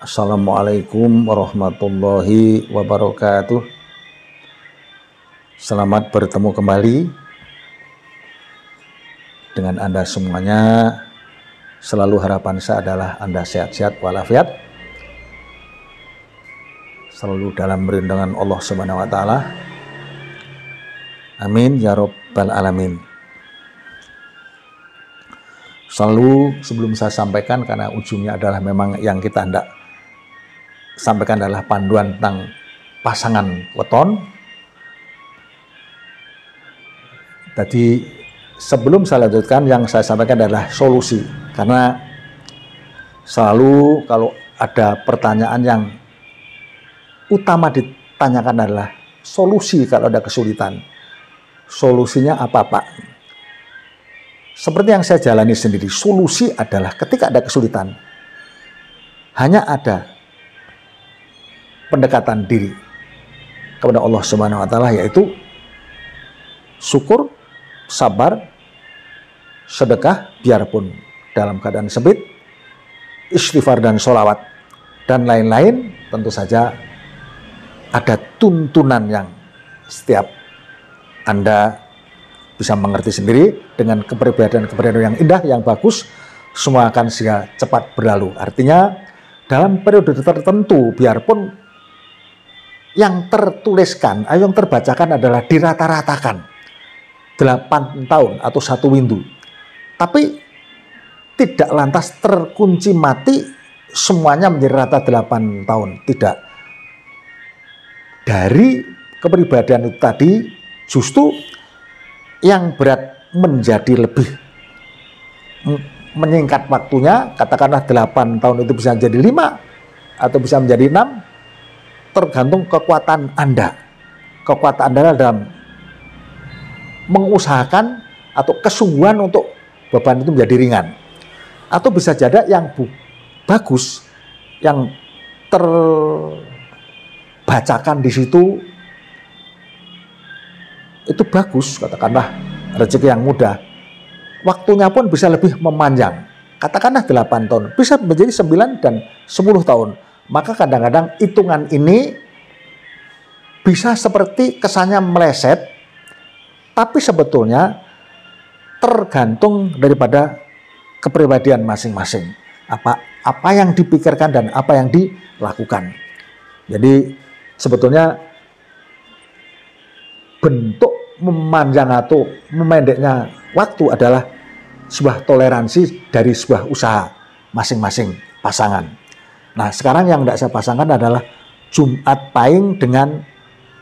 Assalamualaikum warahmatullahi wabarakatuh. Selamat bertemu kembali dengan Anda semuanya. Selalu harapan saya adalah Anda sehat-sehat walafiat, selalu dalam perlindungan Allah Subhanahu wa taala. Amin ya rabbal alamin. Selalu sebelum saya sampaikan, karena ujungnya adalah memang yang kita hendak sampaikan adalah panduan tentang pasangan weton. Tadi sebelum saya lanjutkan, yang saya sampaikan adalah solusi, karena selalu kalau ada pertanyaan yang utama ditanyakan adalah solusi kalau ada kesulitan. Solusinya apa, Pak? Seperti yang saya jalani sendiri, solusi adalah ketika ada kesulitan, hanya ada pendekatan diri kepada Allah Subhanahu wa taala, yaitu syukur, sabar, sedekah biarpun dalam keadaan sempit, istighfar dan sholawat, dan lain-lain. Tentu saja ada tuntunan yang setiap Anda bisa mengerti sendiri. Dengan kepribadian yang indah, yang bagus, semua akan segera cepat berlalu. Artinya dalam periode tertentu, biarpun yang tertuliskan, yang terbacakan adalah dirata-ratakan 8 tahun atau 1 windu, tapi tidak lantas terkunci mati semuanya menjadi rata 8 tahun. Tidak. Dari kepribadian itu tadi, justru yang berat menjadi lebih menyingkat waktunya. Katakanlah 8 tahun itu bisa menjadi 5 atau bisa menjadi 6, tergantung kekuatan Anda. Kekuatan Anda dalam mengusahakan atau kesungguhan untuk beban itu menjadi ringan. Atau bisa jadi yang bagus, yang terbacakan di situ itu bagus, katakanlah rezeki yang mudah, waktunya pun bisa lebih memanjang. Katakanlah 8 tahun, bisa menjadi 9 dan 10 tahun. Maka kadang-kadang hitungan ini bisa seperti kesannya meleset, tapi sebetulnya tergantung daripada kepribadian masing-masing. Apa yang dipikirkan dan apa yang dilakukan. Jadi sebetulnya bentuk memanjang atau memendeknya waktu adalah sebuah toleransi dari sebuah usaha masing-masing pasangan. Nah, sekarang yang tidak saya pasangkan adalah Jumat Pahing dengan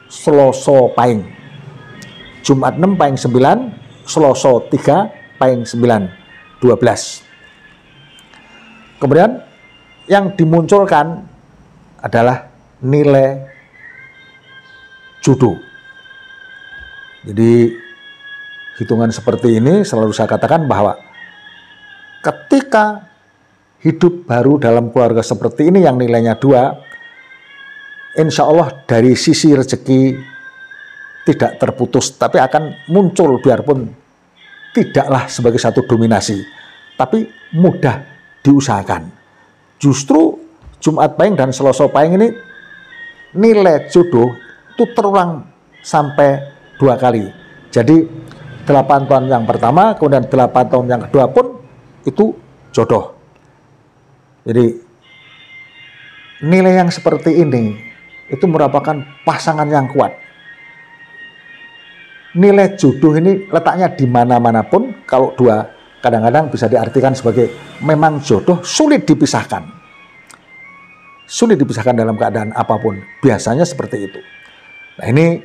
Selasa Pahing. Jumat 6 Pahing 9, Selasa 3 Pahing 9, 12. Kemudian yang dimunculkan adalah nilai jodoh. Jadi hitungan seperti ini selalu saya katakan bahwa ketika hidup baru dalam keluarga seperti ini yang nilainya 2, insya Allah dari sisi rezeki tidak terputus, tapi akan muncul biarpun tidaklah sebagai satu dominasi, tapi mudah diusahakan. Justru Jumat Pahing dan Selasa Pahing ini nilai jodoh itu terulang sampai 2 kali. Jadi 8 tahun yang pertama, kemudian 8 tahun yang kedua pun itu jodoh. Jadi nilai yang seperti ini itu merupakan pasangan yang kuat. Nilai jodoh ini letaknya di mana-mana pun, kalau 2 kadang-kadang bisa diartikan sebagai memang jodoh sulit dipisahkan. Sulit dipisahkan dalam keadaan apapun. Biasanya seperti itu. Nah, ini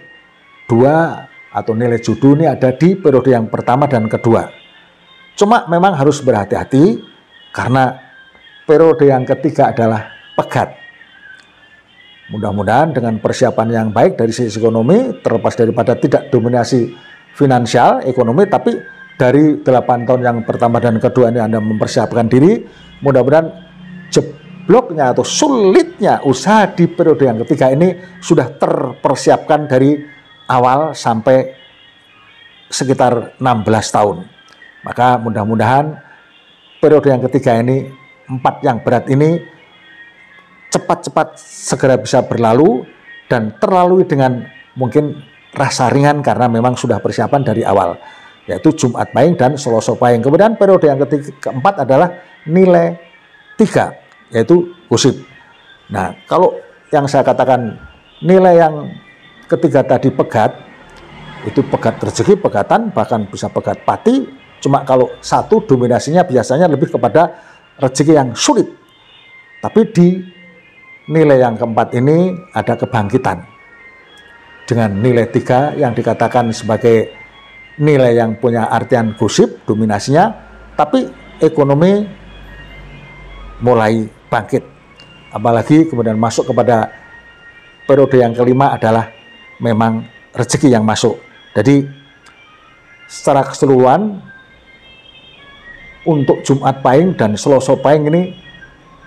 2 atau nilai jodoh ini ada di periode yang pertama dan kedua. Cuma memang harus berhati-hati karena periode yang ketiga adalah pegat. Mudah-mudahan dengan persiapan yang baik dari sisi ekonomi, terlepas daripada tidak dominasi finansial, ekonomi, tapi dari 8 tahun yang pertama dan kedua ini Anda mempersiapkan diri, mudah-mudahan jebloknya atau sulitnya usaha di periode yang ketiga ini sudah terpersiapkan dari awal sampai sekitar 16 tahun. Maka mudah-mudahan periode yang ketiga ini, 4 yang berat ini cepat-cepat segera bisa berlalu dan terlalui dengan mungkin rasa ringan karena memang sudah persiapan dari awal, yaitu Jumat Pahing dan Selasa Pahing. Kemudian periode yang keempat adalah nilai 3, yaitu gosip. Nah, kalau yang saya katakan nilai yang ketiga tadi pegat, itu pegat rezeki, pegatan, bahkan bisa pegat pati. Cuma kalau satu dominasinya biasanya lebih kepada rezeki yang sulit. Tapi di nilai yang keempat ini ada kebangkitan. Dengan nilai 3 yang dikatakan sebagai nilai yang punya artian gosip, dominasinya, tapi ekonomi mulai bangkit. Apalagi kemudian masuk kepada periode yang kelima adalah memang rezeki yang masuk. Jadi secara keseluruhan untuk Jumat Pahing dan Selasa Pahing ini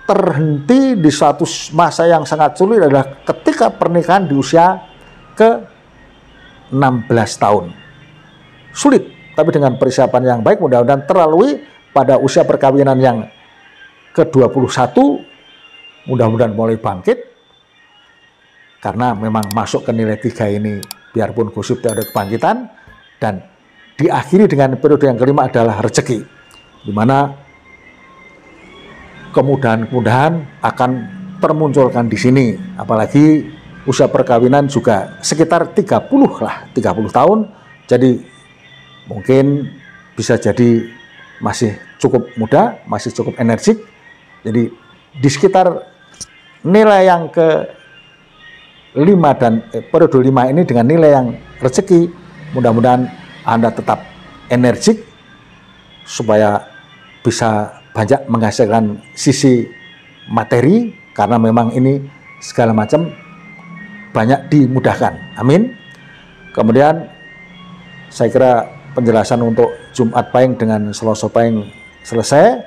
terhenti di suatu masa yang sangat sulit adalah ketika pernikahan di usia ke 16 tahun. Sulit, tapi dengan persiapan yang baik mudah-mudahan terlalui. Pada usia perkawinan yang ke-21 mudah-mudahan mulai bangkit karena memang masuk ke nilai 3 ini, biarpun gosip tidak ada kebangkitan. Dan diakhiri dengan periode yang kelima adalah rezeki, di mana kemudahan-kemudahan akan termunculkan di sini. Apalagi usia perkawinan juga sekitar 30 tahun. Jadi mungkin bisa jadi masih cukup muda, masih cukup energik. Jadi di sekitar nilai yang ke-5 dan periode 5 ini dengan nilai yang rezeki, mudah-mudahan Anda tetap energik supaya bisa banyak menghasilkan sisi materi, karena memang ini segala macam banyak dimudahkan. Amin. Kemudian saya kira penjelasan untuk Jumat Pahing dengan Selasa Pahing selesai.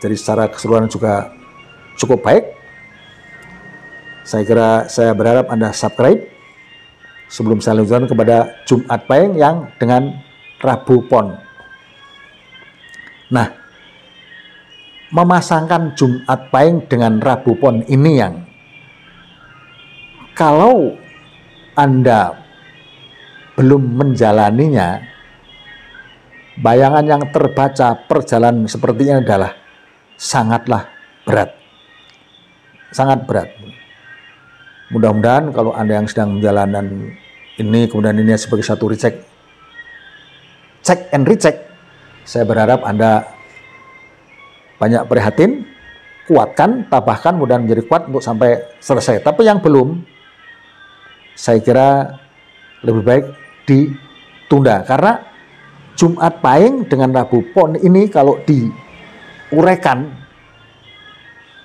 Jadi secara keseluruhan juga cukup baik. Saya berharap Anda subscribe sebelum saya lanjutkan kepada Jumat Pahing yang dengan Rabu Pon. Nah, memasangkan Jumat Pahing dengan Rabu Pon ini yang kalau Anda belum menjalaninya, bayangan yang terbaca perjalanan seperti ini adalah sangatlah berat. Sangat berat. Mudah-mudahan kalau Anda yang sedang menjalankan ini, kemudian ini sebagai satu check and recheck, saya berharap Anda banyak prihatin, kuatkan, tambahkan, mudah menjadi kuat untuk sampai selesai. Tapi yang belum, saya kira lebih baik ditunda, karena Jumat Pahing dengan Rabu Pon ini kalau diuraikan,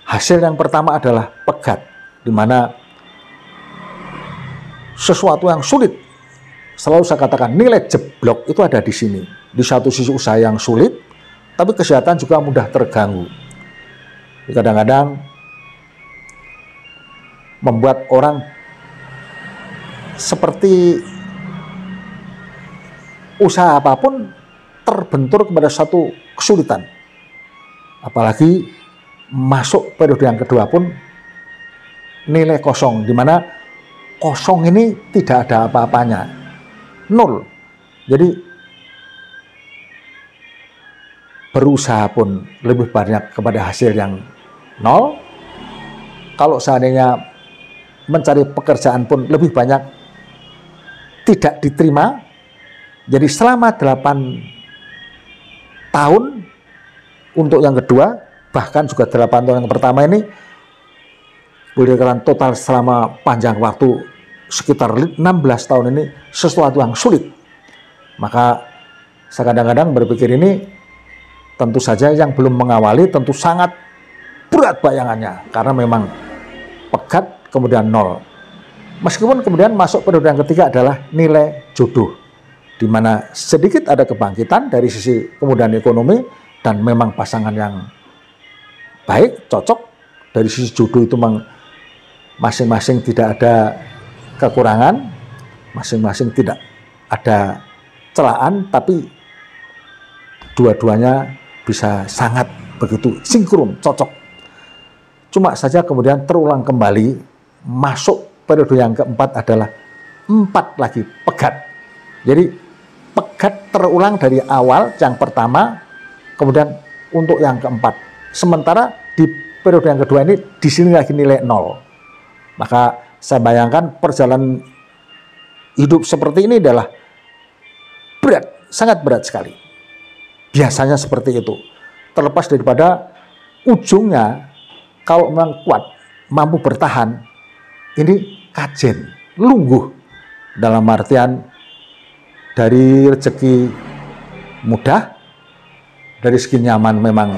hasil yang pertama adalah pegat, di mana sesuatu yang sulit, selalu saya katakan nilai jeblok itu ada di sini. Di satu sisi usaha yang sulit, tapi kesehatan juga mudah terganggu. Kadang-kadang membuat orang seperti usaha apapun terbentur kepada satu kesulitan. Apalagi masuk periode yang kedua pun nilai kosong, di mana kosong ini tidak ada apa-apanya, nol. Jadi berusaha pun lebih banyak kepada hasil yang nol. Kalau seandainya mencari pekerjaan pun lebih banyak tidak diterima. Jadi selama 8 tahun untuk yang kedua, bahkan juga 8 tahun yang pertama ini, boleh dikatakan total selama panjang waktu sekitar 16 tahun ini sesuatu yang sulit. Maka saya kadang-kadang berpikir ini tentu saja yang belum mengawali tentu sangat berat bayangannya, karena memang pegat kemudian nol. Meskipun kemudian masuk periode yang ketiga adalah nilai jodoh, di mana sedikit ada kebangkitan dari sisi kemudahan ekonomi dan memang pasangan yang baik, cocok. Dari sisi jodoh itu masing-masing tidak ada kekurangan, masing-masing tidak ada celaan, tapi dua-duanya bisa sangat begitu sinkron, cocok. Cuma saja kemudian terulang kembali, masuk periode yang keempat adalah 4 lagi pegat. Jadi pegat terulang dari awal yang pertama, kemudian untuk yang keempat. Sementara di periode yang kedua ini di sini lagi nilai 0. Maka saya bayangkan perjalanan hidup seperti ini adalah berat, sangat berat sekali. Biasanya seperti itu. Terlepas daripada ujungnya, kalau memang kuat, mampu bertahan, ini kajen, lungguh. Dalam artian dari rezeki mudah, dari segi nyaman memang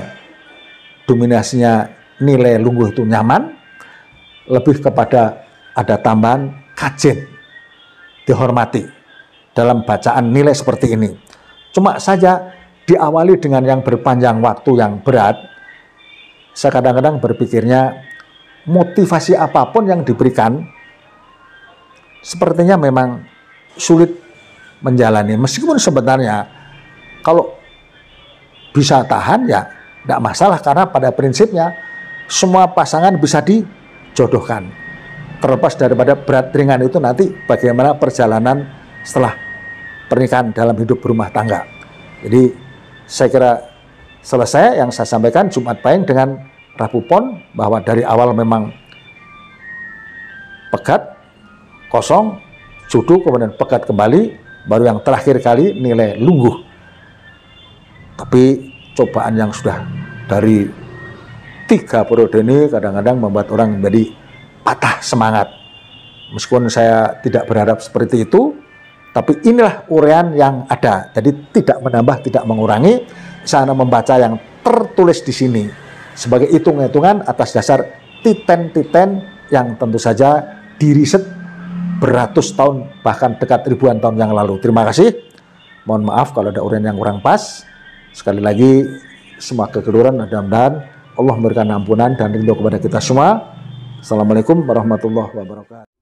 dominasinya nilai lungguh itu nyaman, lebih kepada ada tambahan kajen, dihormati dalam bacaan nilai seperti ini. Cuma saja diawali dengan yang berpanjang waktu yang berat, saya kadang-kadang berpikirnya motivasi apapun yang diberikan sepertinya memang sulit menjalani. Meskipun sebenarnya kalau bisa tahan ya tidak masalah, karena pada prinsipnya semua pasangan bisa dijodohkan. Terlepas daripada berat ringan itu nanti bagaimana perjalanan setelah pernikahan dalam hidup berumah tangga. Jadi saya kira selesai yang saya sampaikan Jumat Pahing dengan Rabu Pon, bahwa dari awal memang pegat, kosong, judu, kemudian pegat kembali, baru yang terakhir kali nilai lungguh. Tapi cobaan yang sudah dari 3 periode ini kadang-kadang membuat orang menjadi patah semangat. Meskipun saya tidak berharap seperti itu, tapi inilah uraian yang ada. Jadi tidak menambah, tidak mengurangi. Saya membaca yang tertulis di sini sebagai hitung-hitungan atas dasar titen-titen yang tentu saja diriset beratus tahun, bahkan dekat ribuan tahun yang lalu. Terima kasih. Mohon maaf kalau ada uraian yang kurang pas. Sekali lagi, semua kekeliruan mudah-mudahan Allah memberikan ampunan dan ridho kepada kita semua. Assalamualaikum warahmatullahi wabarakatuh.